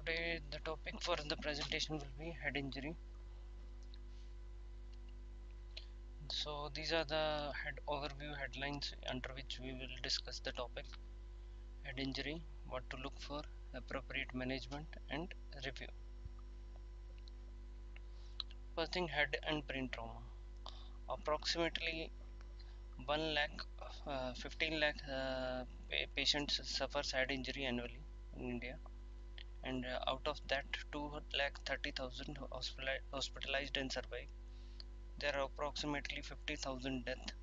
Today the topic for the presentation will be head injury. So these are the head overview headlines under which we will discuss the topic head injury, what to look for, appropriate management and review. First thing, head and brain trauma. Approximately 1 lakh 15 lakh patients suffers head injury annually in India, and out of that 2 lakh 30,000 hospitalized and survive. There are approximately 50,000 deaths,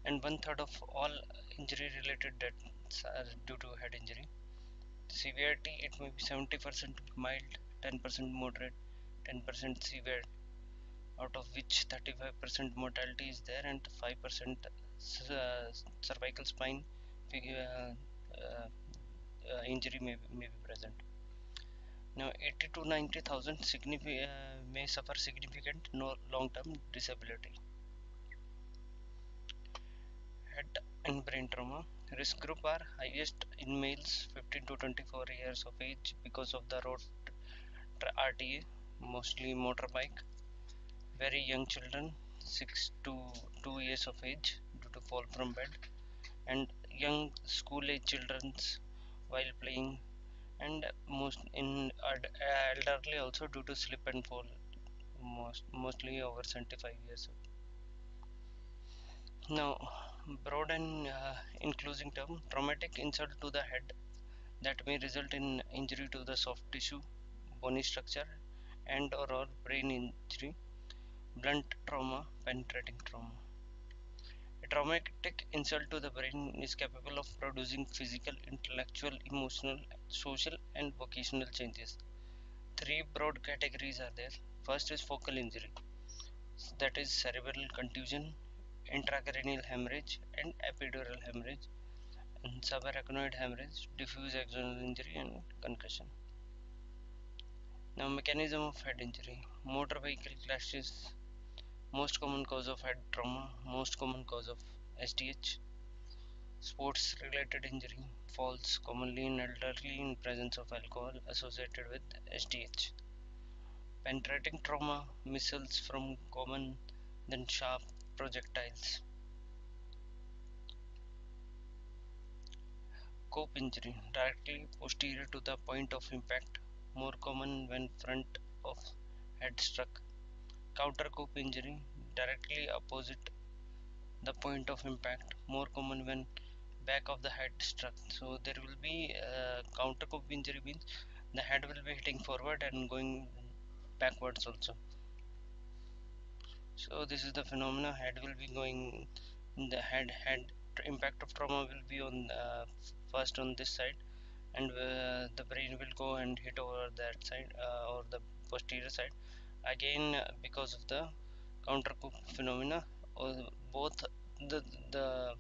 and one third of all injury related deaths are due to head injury. Severity, it may be 70% mild, 10% moderate, 10% severe, out of which 35% mortality is there and 5% cervical spine injury may be present. Now 80 to 90,000 may suffer significant no long-term disability. Head and brain trauma. Risk group are highest in males 15 to 24 years of age because of the road RTA, mostly motorbike. Very young children 6 to 2 years of age due to fall from bed, and young school age children while playing, and most in elderly also due to slip and fall, mostly over 75 years old. Now, broad and including term, traumatic insult to the head that may result in injury to the soft tissue, bony structure, and or brain injury. Blunt trauma, penetrating trauma. A traumatic insult to the brain is capable of producing physical, intellectual, emotional, social, and vocational changes. Three broad categories are there. First is focal injury, that is cerebral contusion, intracranial hemorrhage, and epidural hemorrhage, and subarachnoid hemorrhage, diffuse axonal injury, and concussion. Now, mechanism of head injury. Motor vehicle crashes, most common cause of head trauma, most common cause of SDH. Sports related injury, falls, commonly in elderly in presence of alcohol associated with SDH. Penetrating trauma, missiles from common then sharp projectiles. Cope injury, directly posterior to the point of impact, more common when front of head struck. Counter cope injury, directly opposite the point of impact, more common when back of the head struck. So there will be counter cope injury, means the head will be hitting forward and going backwards also. So this is the phenomena. Head will be going, the head impact of trauma will be on first on this side, and the brain will go and hit over that side or the posterior side again, because of the counter cope phenomena, or both the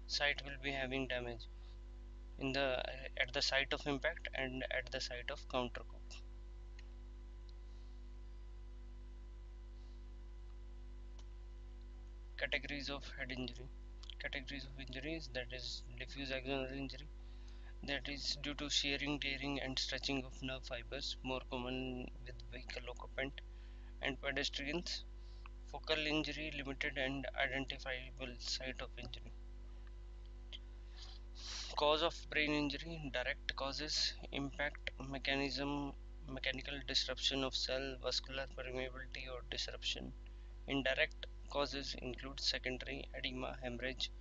site will be having damage in the at the site of impact and at the site of counter cope. Categories of head injury. Categories of injuries, that is diffuse axonal injury, that is due to shearing, tearing and stretching of nerve fibers, more common with vehicle occupant and pedestrians. Focal injury, limited and identifiable site of injury. Cause of brain injury, direct causes, impact mechanism, mechanical disruption of cell, vascular permeability or disruption. Indirect causes include secondary edema, hemorrhage,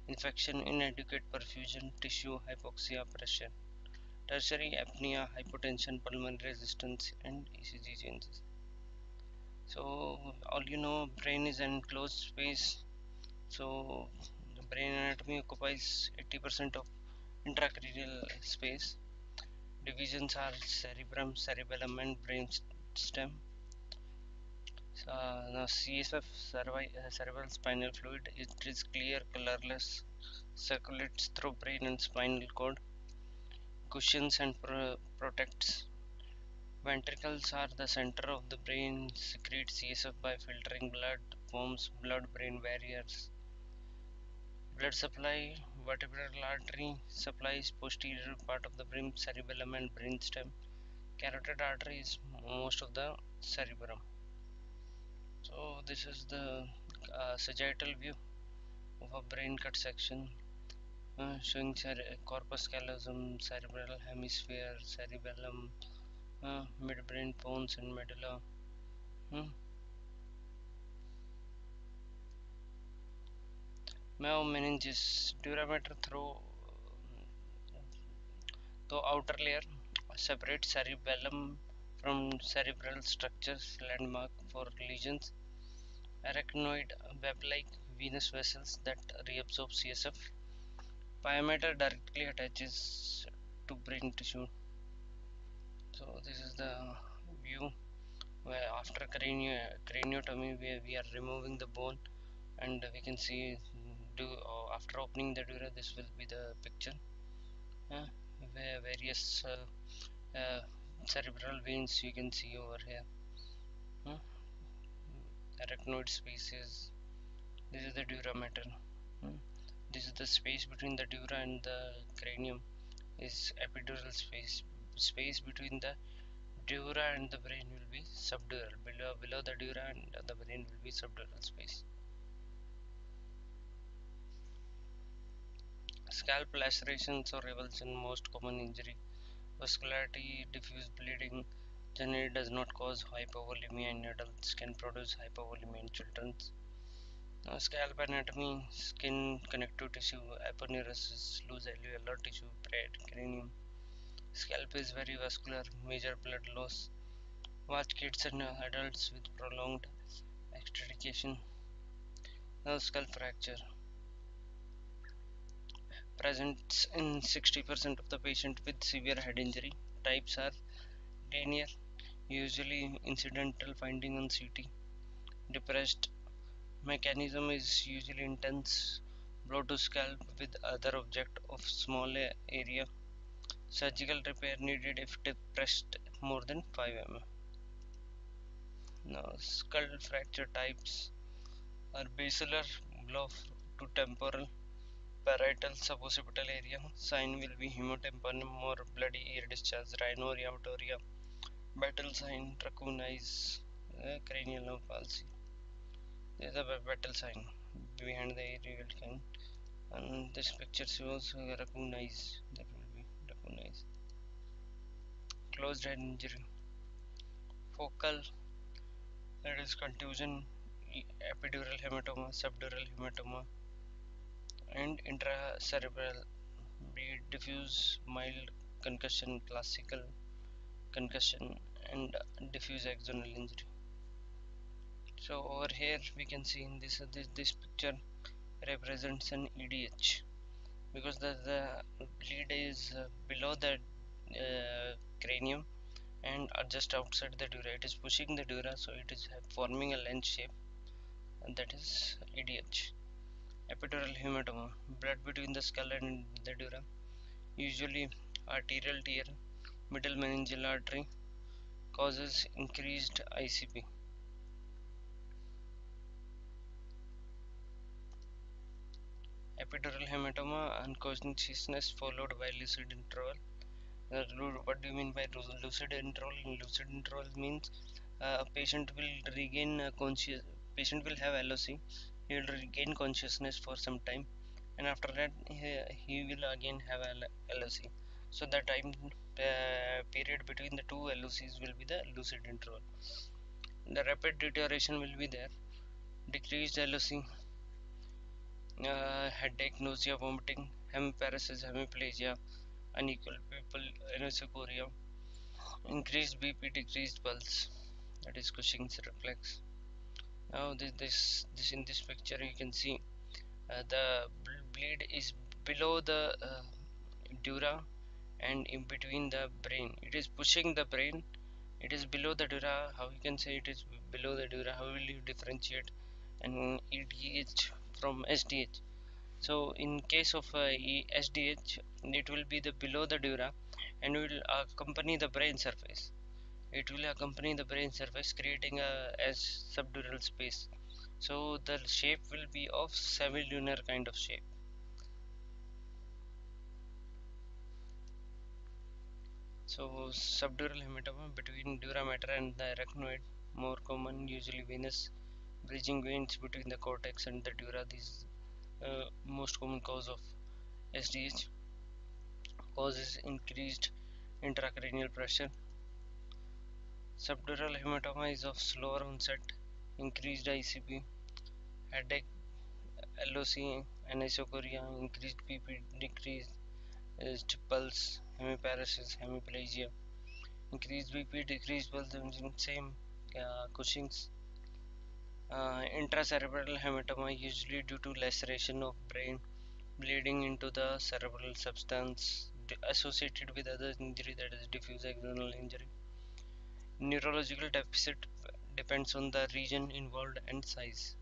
infection, inadequate perfusion, tissue, hypoxia, pressure. Tertiary apnea, hypotension, pulmonary resistance, and ECG changes. So all you know, brain is an enclosed space. So the brain anatomy occupies 80% of intracranial space. Divisions are cerebrum, cerebellum, and brain stem. Now CSF, cerebral spinal fluid, it is clear, colorless, circulates through brain and spinal cord, cushions and protects. Ventricles are the center of the brain, secrete CSF by filtering blood, forms blood-brain barriers. Blood supply, vertebral artery supplies posterior part of the brain, cerebellum and brainstem. Carotid artery is most of the cerebrum. So this is the sagittal view of a brain cut section showing corpus callosum, cerebral hemisphere, cerebellum, midbrain pons and medulla. Hmm. Now meninges durameter through the outer layer separates cerebellum from cerebral structures, landmark for lesions. Arachnoid web-like venous vessels that reabsorb CSF. Pyometer directly attaches to brain tissue. So this is the view where after craniotomy we are removing the bone, and we can see after opening the dura this will be the picture, where various cerebral veins you can see over here. uh, Arachnoid species. This is the dura mater. uh, this is the space between the dura and the cranium is epidural space. Space between the dura and the brain will be subdural. Below the dura and the brain will be subdural space. Scalp lacerations or revulsion, most common injury. Vascularity, diffuse bleeding. Generally does not cause hypovolemia in adults, can produce hypovolemia in children. Scalp anatomy, skin, connective tissue, aponeurosis, loose alveolar tissue, cranium. Scalp is very vascular, major blood loss. Watch kids and adults with prolonged extrication. Now skull fracture presents in 60% of the patient with severe head injury. Types are linear, usually incidental finding on CT. Depressed mechanism is usually intense blow to scalp with other object of small area. Surgical repair needed if depressed more than 5 mm. Now skull fracture types are basilar blow to temporal, parietal, suboccipital area. Sign will be hemotympanum or bloody ear discharge, rhinorrhea, amatoria. Battle sign, raccoon eyes, cranial nerve palsy. There is a battle sign behind the aerial sign, and this picture shows raccoon eyes. That will be raccoon eyes. Closed head injury, focal, that is contusion, epidural hematoma, subdural hematoma, and intracerebral bleed, diffuse mild concussion, classical concussion, and diffuse axonal injury. So over here we can see in this picture represents an EDH, because the bleed is below the cranium and just outside the dura. It is pushing the dura, so it is forming a lens shape, and that is EDH. Epidural hematoma, blood between the skull and the dura, usually arterial tear, middle meningeal artery, causes increased ICP. Epidural hematoma, unconsciousness followed by lucid interval. What do you mean by lucid interval? Lucid interval means a patient will regain patient will have LOC. He will regain consciousness for some time, and after that he will again have LOC. So the time period between the two LOCs will be the lucid interval. The rapid deterioration will be there. Decreased LOC, headache, nausea, vomiting, hemiparesis, hemiplegia, unequal pupil, anisocoria, increased BP, decreased pulse, that is Cushing's reflex. Now this in this picture you can see the bleed is below the dura and in between the brain. It is pushing the brain. It is below the dura. How you can say it is below the dura? How will you differentiate an EDH from SDH? So in case of SDH, it will be the below the dura and will accompany the brain surface. It will accompany the brain surface, creating a as subdural space. So the shape will be of semilunar kind of shape. So subdural hematoma between dura mater and the arachnoid, more common, usually venous, bridging veins between the cortex and the dura. This most common cause of SDH. Causes increased intracranial pressure. Subdural hematoma is of slower onset, increased ICP, headache, LOC, anisocoria, increased PP, decreased pulse, hemiparesis, hemiplegia, increased BP, decreased pulse, same Cushing's. Intracerebral hematoma usually due to laceration of brain, bleeding into the cerebral substance associated with other injury, that is diffuse axonal injury. Neurological deficit depends on the region involved and size.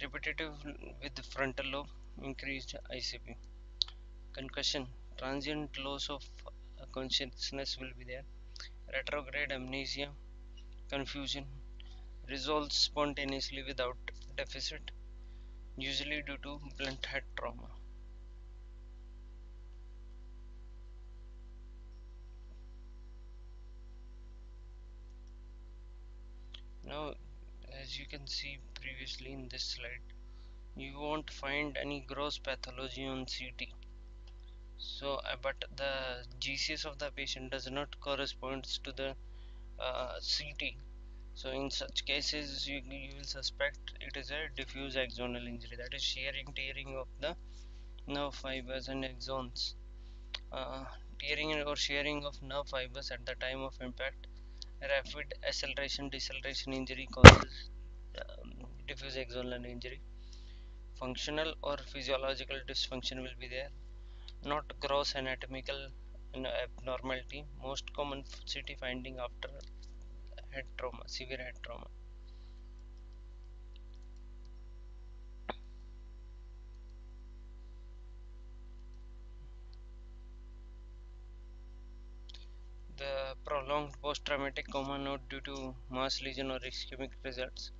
Repetitive with the frontal lobe, increased ICP. Concussion, transient loss of consciousness will be there. Retrograde amnesia, confusion, resolves spontaneously without deficit, usually due to blunt head trauma. Now, as you can see previously in this slide, you won't find any gross pathology on CT. So, but the GCS of the patient does not corresponds to the CT. So, in such cases, you will suspect it is a diffuse axonal injury, that is shearing, tearing of the nerve fibers and axons. Uh, Tearing or shearing of nerve fibers at the time of impact. Rapid acceleration deceleration injury causes diffuse axonal injury. Functional or physiological dysfunction will be there, not gross anatomical abnormality. Most common CT finding after head trauma, severe head trauma. The prolonged post-traumatic coma not due to mass lesion or ischemic results.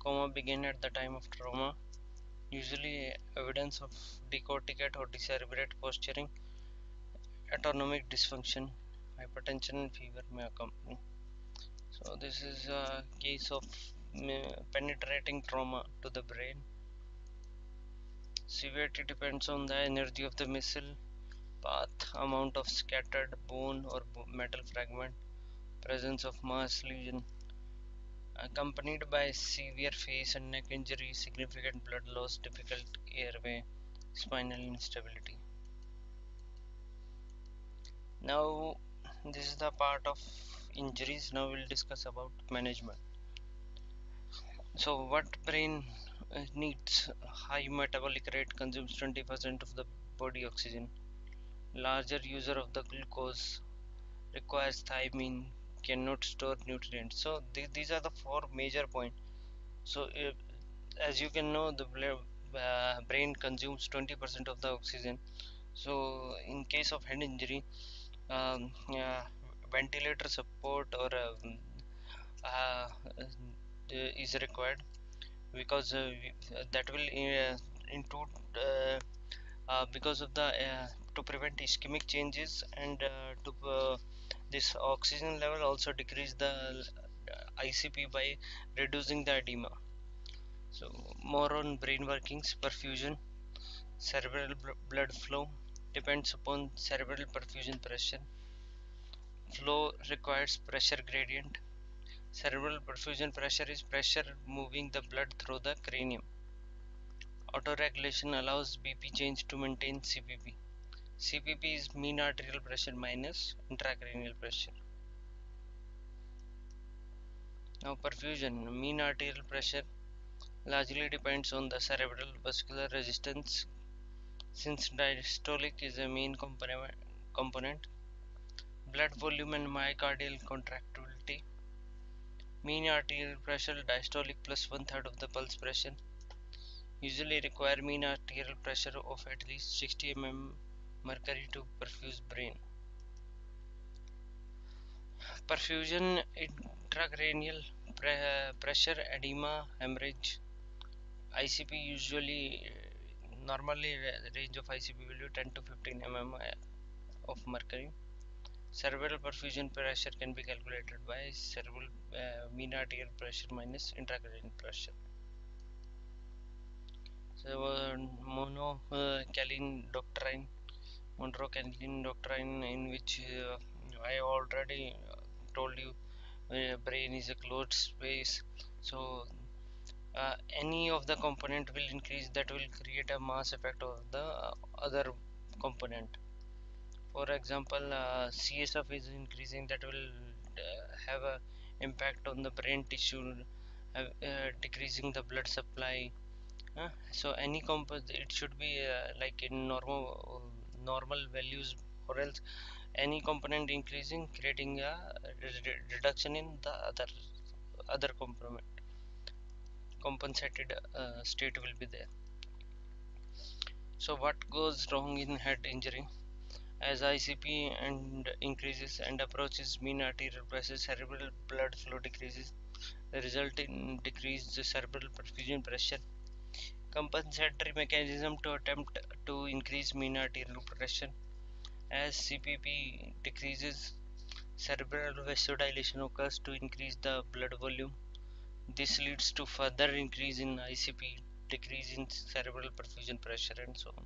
Coma began at the time of trauma. Usually evidence of decorticate or decerebrate posturing. Autonomic dysfunction, hypertension and fever may accompany. So this is a case of penetrating trauma to the brain. Severity depends on the energy of the missile, path, amount of scattered bone or metal fragment, presence of mass lesion, accompanied by severe face and neck injury, significant blood loss, difficult airway, spinal instability. Now, this is the part of injuries. Now we'll discuss about management. So, what brain needs? High metabolic rate consumes 20% of the body oxygen. Larger user of the glucose, requires thiamine, cannot store nutrients. So these are the four major points. So as you can know, the brain consumes 20% of the oxygen. So in case of head injury, um, uh, ventilator support or uh, is required, because that will include because of the to prevent ischemic changes, and to this oxygen level also decrease the ICP by reducing the edema. So more on brain workings. Perfusion, cerebral blood flow depends upon cerebral perfusion pressure. Flow requires pressure gradient. Cerebral perfusion pressure is pressure moving the blood through the cranium. Autoregulation allows BP change to maintain CPP. CPP is mean arterial pressure minus intracranial pressure. Now perfusion, mean arterial pressure largely depends on the cerebral vascular resistance, since diastolic is a main component. Blood volume and myocardial contractility. Mean arterial pressure diastolic plus one third of the pulse pressure. Usually require mean arterial pressure of at least 60 mm mercury to perfuse brain. Perfusion, intracranial pressure, edema, hemorrhage. ICP usually normally range of ICP value 10 to 15 mm of mercury. Cerebral perfusion pressure can be calculated by cerebral mean arterial pressure minus intracranial pressure. So Monroe-Calvin doctrine, in which I already told you, brain is a closed space. So any of the component will increase, that will create a mass effect of the other component. For example, CSF is increasing, that will have a impact on the brain tissue, decreasing the blood supply. So any composite, it should be like in normal values, or else any component increasing, creating a reduction in the other compensated state will be there. So what goes wrong in head injury? As ICP and increases and approaches mean arterial pressure, cerebral blood flow decreases. The result in decreased cerebral perfusion pressure. Compensatory mechanism to attempt to increase mean arterial pressure. As CPP decreases, cerebral vasodilation occurs to increase the blood volume. This leads to further increase in ICP, decrease in cerebral perfusion pressure, and so on.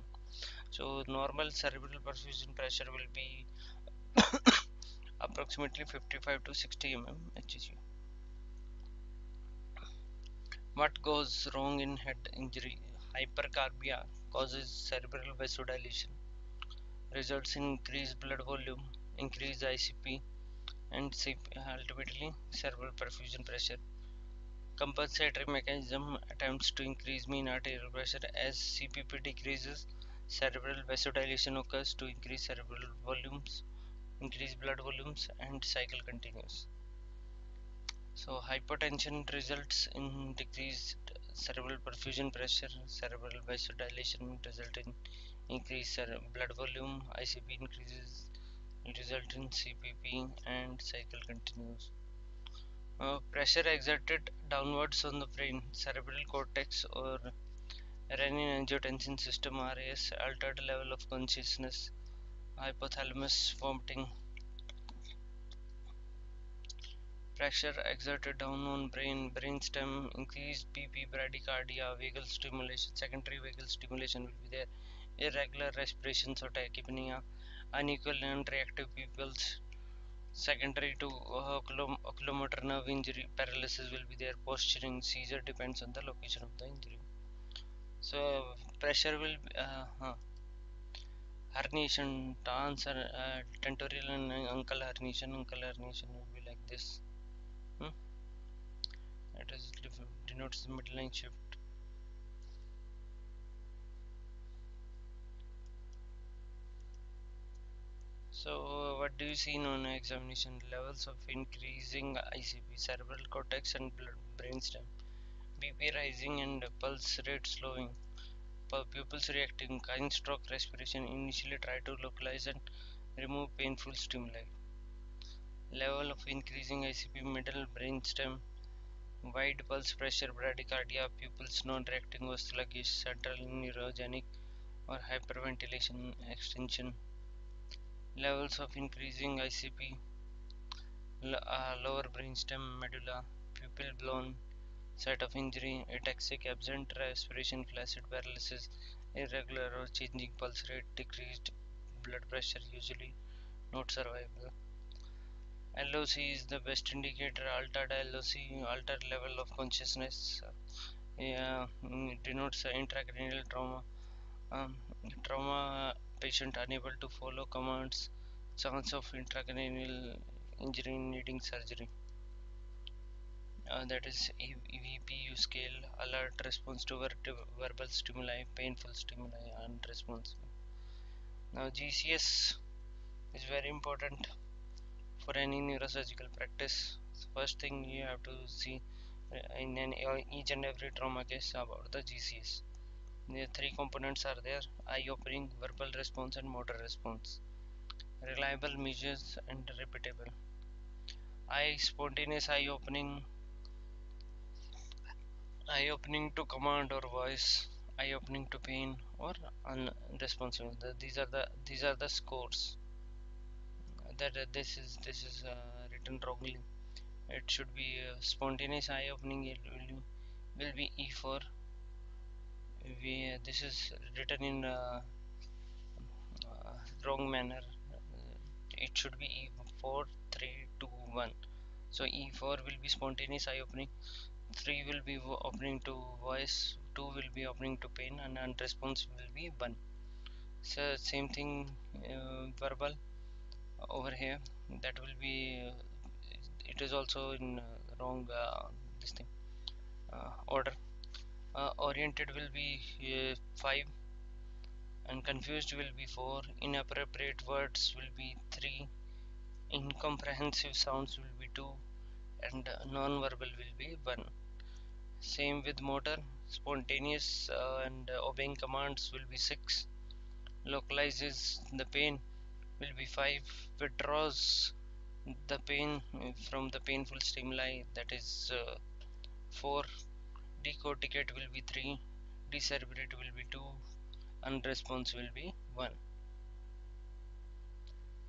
So normal cerebral perfusion pressure will be approximately 55 to 60 mm Hg. What goes wrong in head injury? Hypercarbia causes cerebral vasodilation, results in increased blood volume, increased ICP, and ultimately cerebral perfusion pressure. Compensatory mechanism attempts to increase mean arterial pressure. As CPP decreases, cerebral vasodilation occurs to increase cerebral volumes, increase blood volumes, and cycle continues. So hypotension results in decreased cerebral perfusion pressure. Cerebral vasodilation result in increased blood volume. ICP increases, result in CPP, and cycle continues. Pressure exerted downwards on the brain, cerebral cortex, or renin-angiotensin system (RAS), altered level of consciousness, hypothalamus, vomiting. Pressure exerted down on brainstem, increased BP, bradycardia, vagal stimulation, secondary vagal stimulation will be there, irregular respirations or tachypnea, unequal and reactive pupils, secondary to oculomotor nerve injury, paralysis will be there, posturing, seizure depends on the location of the injury. So pressure will herniation, tentorial and uncal herniation will be like this. Hmm? That is denotes the midline shift. So what do you see in on examination? Levels of increasing ICP, cerebral cortex and brainstem, BP rising and pulse rate slowing, pupils reacting, kind stroke respiration. Initially try to localize and remove painful stimuli. Level of increasing ICP, middle brainstem, wide pulse pressure, bradycardia, pupils non-reacting or sluggish, central neurogenic or hyperventilation extension. Levels of increasing ICP, lower brainstem, medulla, pupil blown, site of injury, ataxic, absent respiration, flaccid paralysis, irregular or changing pulse rate, decreased blood pressure, usually not survivable. LOC is the best indicator. Altered LOC, altered level of consciousness, denotes intracranial trauma. Um, Trauma patient unable to follow commands, chance of intracranial injury needing surgery. That is EVPU scale, alert response to verbal stimuli, painful stimuli, unresponsive. Now GCS is very important for any neurosurgical practice. First thing you have to see in each and every trauma case about the GCS. The three components are there: eye opening, verbal response, and motor response. Reliable measures and repeatable. Spontaneous eye opening to command or voice, eye opening to pain or unresponsive. These are the scores. that this is written wrongly. It should be spontaneous eye opening. It will be E4. This is written in wrong manner. It should be E4 3 2 1. So E4 will be spontaneous eye opening. 3 will be opening to voice. 2 will be opening to pain, and response will be 1. So same thing verbal over here. That will be it is also in wrong this thing order. Oriented will be 5, and confused will be 4. Inappropriate words will be 3. Incomprehensive sounds will be 2, and non-verbal will be 1. Same with motor. Spontaneous and obeying commands will be 6. Localizes the pain will be 5. Withdraws the pain from the painful stimuli, that is 4. Decorticate will be 3. Decerebrate will be 2, and response will be 1.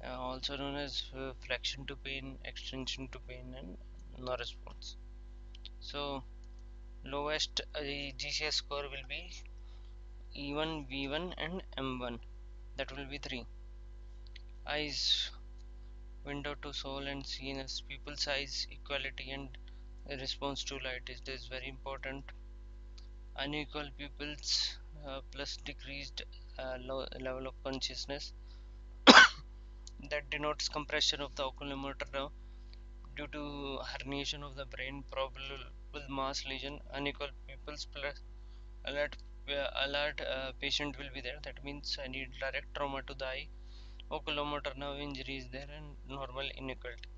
Also known as flexion to pain, extension to pain, and no response. So lowest GCS score will be E1, V1, and M1. That will be 3. Eyes, window to soul and CNS. Pupil size, equality, and response to light is this very important. Unequal pupils plus decreased level of consciousness, that denotes compression of the oculomotor nerve due to herniation of the brain, probable mass lesion. Unequal pupils plus alert patient will be there. That means I need direct trauma to the eye. Oculomotor nerve injury is there, and normal inequality.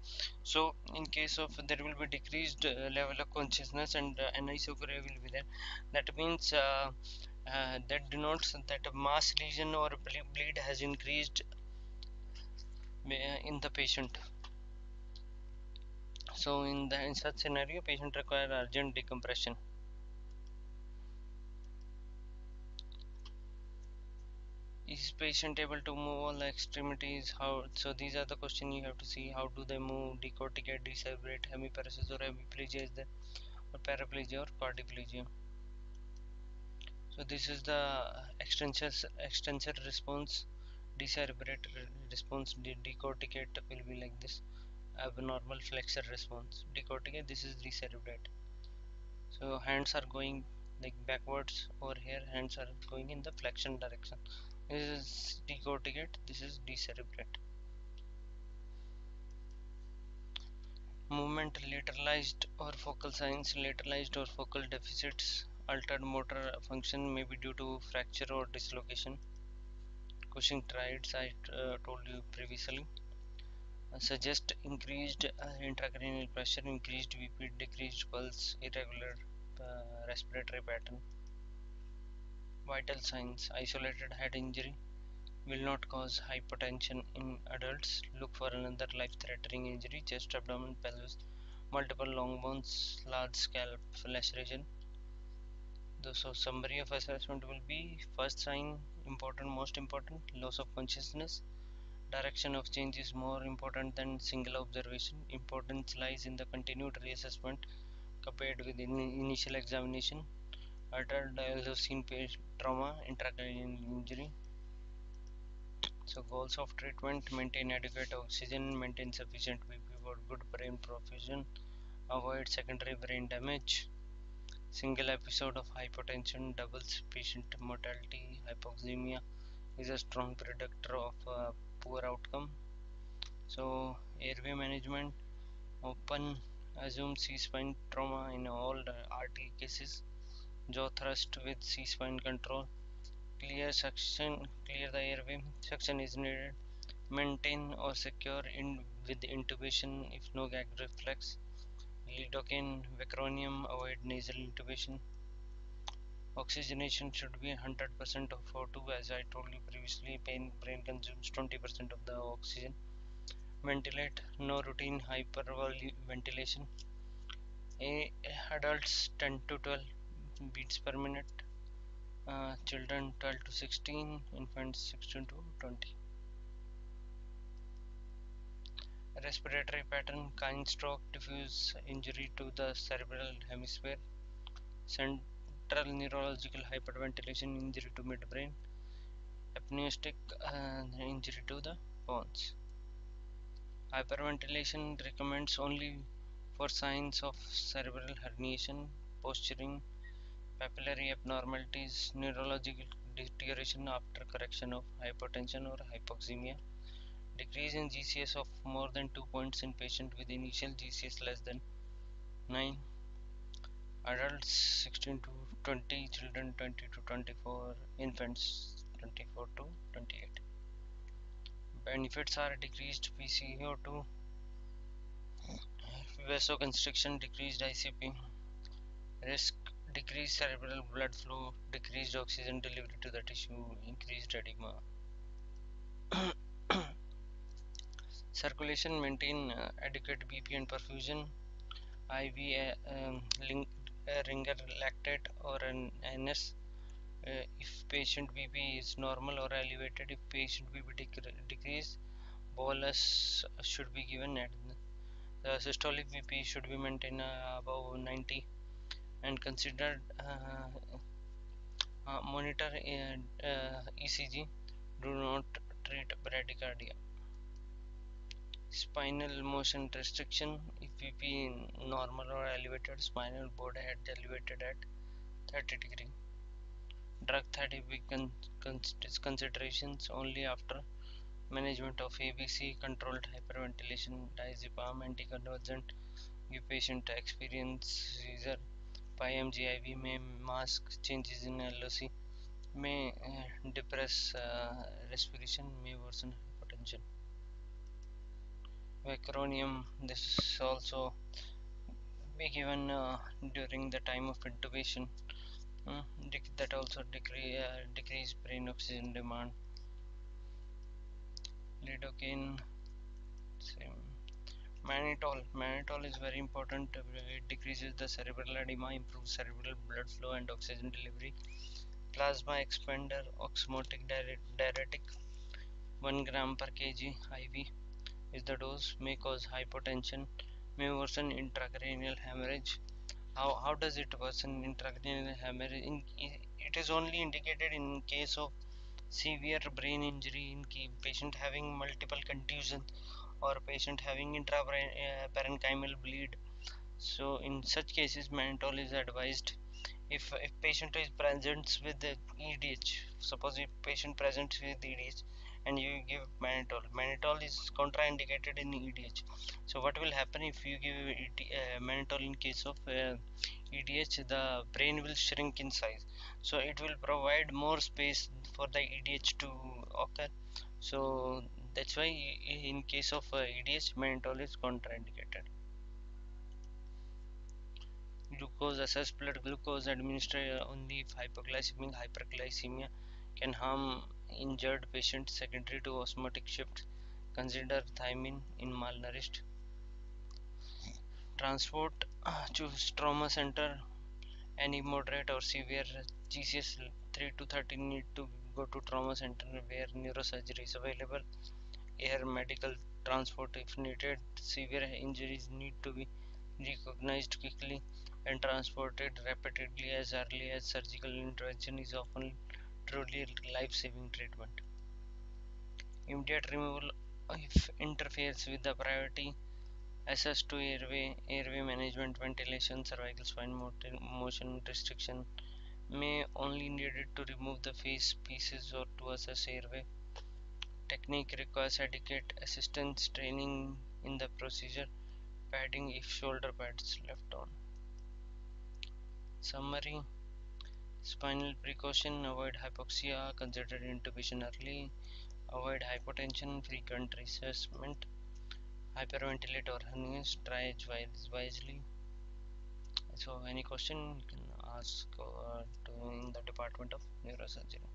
So in case of there will be decreased level of consciousness, and anisocoria will be there. That means that denotes that a mass lesion or bleed has increased in the patient. So in such scenario, patient require urgent decompression. Is patient able to move all the extremities? How? So these are the questions you have to see. How do they move? Decorticate, decerebrate, hemiparesis or hemiplegia is there, or paraplegia or quadriplegia. So this is the extensor response. Decerebrate response. Decorticate will be like this. Abnormal flexor response. Decorticate. This is decerebrate. So hands are going like backwards. Over here hands are going in the flexion direction. This is decorticate, this is decerebrate. Movement lateralized or focal signs. Lateralized or focal deficits. Altered motor function may be due to fracture or dislocation. Cushing triads I told you previously. Suggest increased intracranial pressure, increased BP, decreased pulse, irregular respiratory pattern. Vital signs. Isolated head injury will not cause hypotension in adults. Look for another life-threatening injury: chest, abdomen, pelvis, multiple long bones, large scalp laceration. So summary of assessment will be: first sign important, most important, loss of consciousness. Direction of change is more important than single observation. Importance lies in the continued reassessment compared with initial examination. Adult also seen trauma, intracranial injury. So goals of treatment: maintain adequate oxygen, maintain sufficient BP for good brain perfusion, avoid secondary brain damage. Single episode of hypotension doubles patient mortality. Hypoxemia is a strong predictor of poor outcome. So airway management: open assume C-spine trauma in all the RT cases. Jaw thrust with C-spine control. Clear suction, clear the airway. Suction is needed. Maintain or secure in with intubation if no gag reflex. Lidocaine, vecuronium, avoid nasal intubation. Oxygenation should be 100% of O2, as I told you previously. Brain consumes 20% of the oxygen. Ventilate, no routine hyperventilation. Adults 10 to 12 beats per minute. Children 12 to 16. Infants 16 to 20. Respiratory pattern, kind stroke, diffuse injury to the cerebral hemisphere, central neurological hyperventilation, injury to midbrain, apneustic injury to the bones. Hyperventilation recommends only for signs of cerebral herniation, posturing, papillary abnormalities, neurological deterioration after correction of hypotension or hypoxemia, decrease in GCS of more than 2 points in patient with initial GCS less than 9, adults 16 to 20, children 20 to 24, infants 24 to 28. Benefits are decreased PCO2, vasoconstriction, decreased ICP, risk, decreased cerebral blood flow, decreased oxygen delivery to the tissue, increased edema. Circulation, maintain adequate BP and perfusion, IV ringer lactate or an NS if patient BP is normal or elevated. If patient BP decrease, bolus should be given at the systolic BP should be maintained above 90 and considered monitor ECG. Do not treat bradycardia. Spinal motion restriction, if BP normal or elevated, spinal board head elevated at 30 degree. Drug therapy considerations only after management of ABC, controlled hyperventilation, diazepam, anticonvulsant. If patient experience seizure, 5 mg IV may mask changes in LOC, may depress respiration, may worsen hypertension. Vacronium, this also be given during the time of intubation. That also decrease brain oxygen demand. Lidocaine, same. Mannitol is very important. It decreases the cerebral edema, improves cerebral blood flow and oxygen delivery. Plasma expander, osmotic diuretic, 1 gram per kg IV is the dose. May cause hypotension, may worsen intracranial hemorrhage. How does it worsen intracranial hemorrhage? It is only indicated in case of severe brain injury, in patient having multiple contusions or patient having intraparenchymal bleed. So in such cases mannitol is advised. If patient is present with the EDH, suppose if patient presents with EDH and you give mannitol is contraindicated in EDH. So what will happen if you give mannitol in case of EDH? The brain will shrink in size, so it will provide more space for the EDH to occur. So that's why in case of EDH, mannitol is contraindicated. Glucose, assess blood glucose, administered only if hyperglycemia can harm injured patient secondary to osmotic shift. Consider thiamine in malnourished. Transport to trauma center. Any moderate or severe GCS 3 to 13 need to go to trauma center where neurosurgery is available. Air medical transport if needed. Severe injuries need to be recognized quickly and transported rapidly as early as surgical intervention is often truly life-saving treatment. Immediate removal if interferes with the priority. Access to airway management, ventilation, cervical spine motion restriction may only needed to remove the face pieces or to assess airway. Technique requires adequate assistance training in the procedure. Padding if shoulder pads left on. Summary: spinal precaution, avoid hypoxia, consider intubation early, avoid hypotension, frequent reassessment, hyperventilate or hernias, try wisely. So any question you can ask to in the department of neurosurgery.